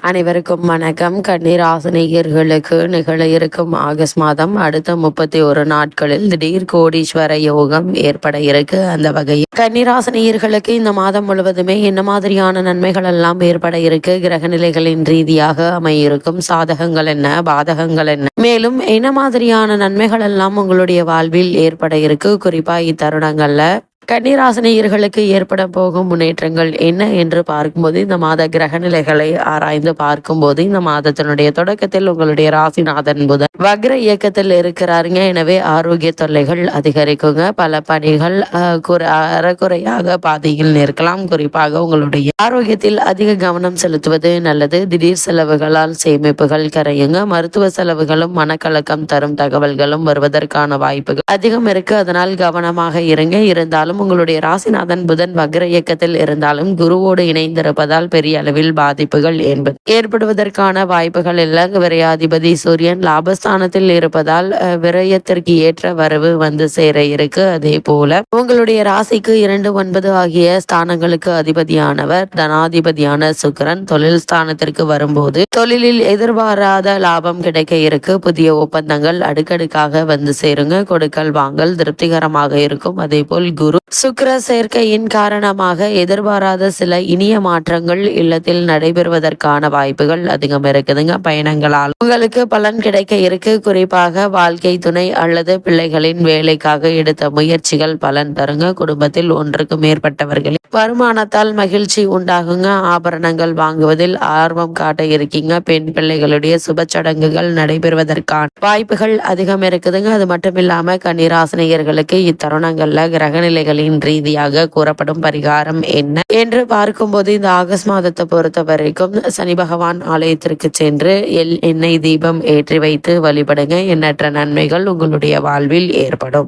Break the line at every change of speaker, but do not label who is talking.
அனைவருக்கும் வணக்கம். கன்னிராசினியர்களுக்கு நிகழ இருக்கும் ஆகஸ்ட் மாதம் அடுத்த 31 நாட்களில் திடீர் கோடீஸ்வர யோகம் ஏற்பட இருக்கு. அந்த வகையில் கன்னிராசினியர்களுக்கு இந்த மாதம் முழுவதுமே என்ன மாதிரியான நன்மைகள் எல்லாம் ஏற்பட இருக்கு, கிரக நிலைகளின் ரீதியாக அமையிருக்கும் சாதகங்கள் என்ன, பாதகங்கள் என்ன, மேலும் என்ன மாதிரியான நன்மைகள் எல்லாம் உங்களுடைய வாழ்வில் ஏற்பட இருக்கு, குறிப்பா இத்தருணங்கள்ல கன்னிராசினியர்களுக்கு ஏற்பட போகும் முன்னேற்றங்கள் என்ன என்று பார்க்கும்போது, இந்த மாத கிரக நிலைகளை ஆராய்ந்து பார்க்கும்போது, இந்த மாதத்தினுடைய தொடக்கத்தில் உங்களுடைய ராசிநாதன் புதன் வக்ர இயக்கத்தில் இருக்கிறாருங்க. எனவே ஆரோக்கிய தொல்லைகள் அதிகரிக்குங்க. பல பணிகள் அறக்குறையாக பாதையில் நிற்கலாம். குறிப்பாக உங்களுடைய ஆரோக்கியத்தில் அதிக கவனம் செலுத்துவது நல்லது. திடீர் செலவுகளால் சேமிப்புகள் கரையுங்க. மருத்துவ செலவுகளும் மனக்கலக்கம் தரும் தகவல்களும் வருவதற்கான வாய்ப்புகள் அதிகம் இருக்கு. அதனால் கவனமாக இருந்தாலும் உங்களுடைய ராசிநாதன் புதன் வக்ர இயக்கத்தில் இருந்தாலும் குருவோடு இணைந்திருப்பதால் பெரிய அளவில் பாதிப்புகள் ஏற்படுவதற்கான வாய்ப்புகள் இல்லை. விரையாதிபதி சூரியன் லாபஸ்தானத்தில் இருப்பதால் விரயத்திற்கு ஏற்ற வரவு வந்து சேர இருக்கு. அதே போல உங்களுடைய ராசிக்கு 2, 9 ஆகிய ஸ்தானங்களுக்கு அதிபதியானவர் தனாதிபதியான சுக்கிரன் தொழில் ஸ்தானத்திற்கு வரும்போது தொழிலில் எதிர்பாராத லாபம் கிடைக்க இருக்கு. புதிய ஒப்பந்தங்கள் அடுக்கடுக்காக வந்து சேருங்க. கொடுக்கல் வாங்கல் திருப்திகரமாக இருக்கும். அதே போல் குரு சுக்கிர சேர்க்கையின் காரணமாக எதிர்பாராத சில இனிய மாற்றங்கள் இல்லத்தில் நடைபெறுவதற்கான வாய்ப்புகள் அதிகம் இருக்குதுங்க. பயணங்களால் உங்களுக்கு பலன் கிடைக்க இருக்கு. குறிப்பாக வாழ்க்கை துணை அல்லது பிள்ளைகளின் வேலைக்காக எடுத்த முயற்சிகள் பலன் தருங்க. குடும்பத்தில் ஒன்றுக்கு மேற்பட்டவர்களின் வருமானத்தால் மகிழ்ச்சி உண்டாகுங்க. ஆபரணங்கள் வாங்குவதில் ஆர்வம் காட்ட இருக்கீங்க. பெண் பிள்ளைகளுடைய சுப சடங்குகள் நடைபெறுவதற்கான வாய்ப்புகள் அதிகம் இருக்குதுங்க. அது மட்டும் இல்லாம கன்னிராசினியர்களுக்கு இத்தருணங்கள்ல கிரகநிலைகளின் ரீதியாக கூறப்படும் பரிகாரம் என்ன என்று பார்க்கும்போது, இந்த ஆகஸ்ட் மாதத்தை பொறுத்த வரைக்கும் சனி பகவான் ஆலயத்திற்கு சென்று எண்ணெய் தீபம் ஏற்றி வைத்து வழிபடுங்க. எண்ணற்ற நன்மைகள் உங்களுடைய வாழ்வில் ஏற்படும்.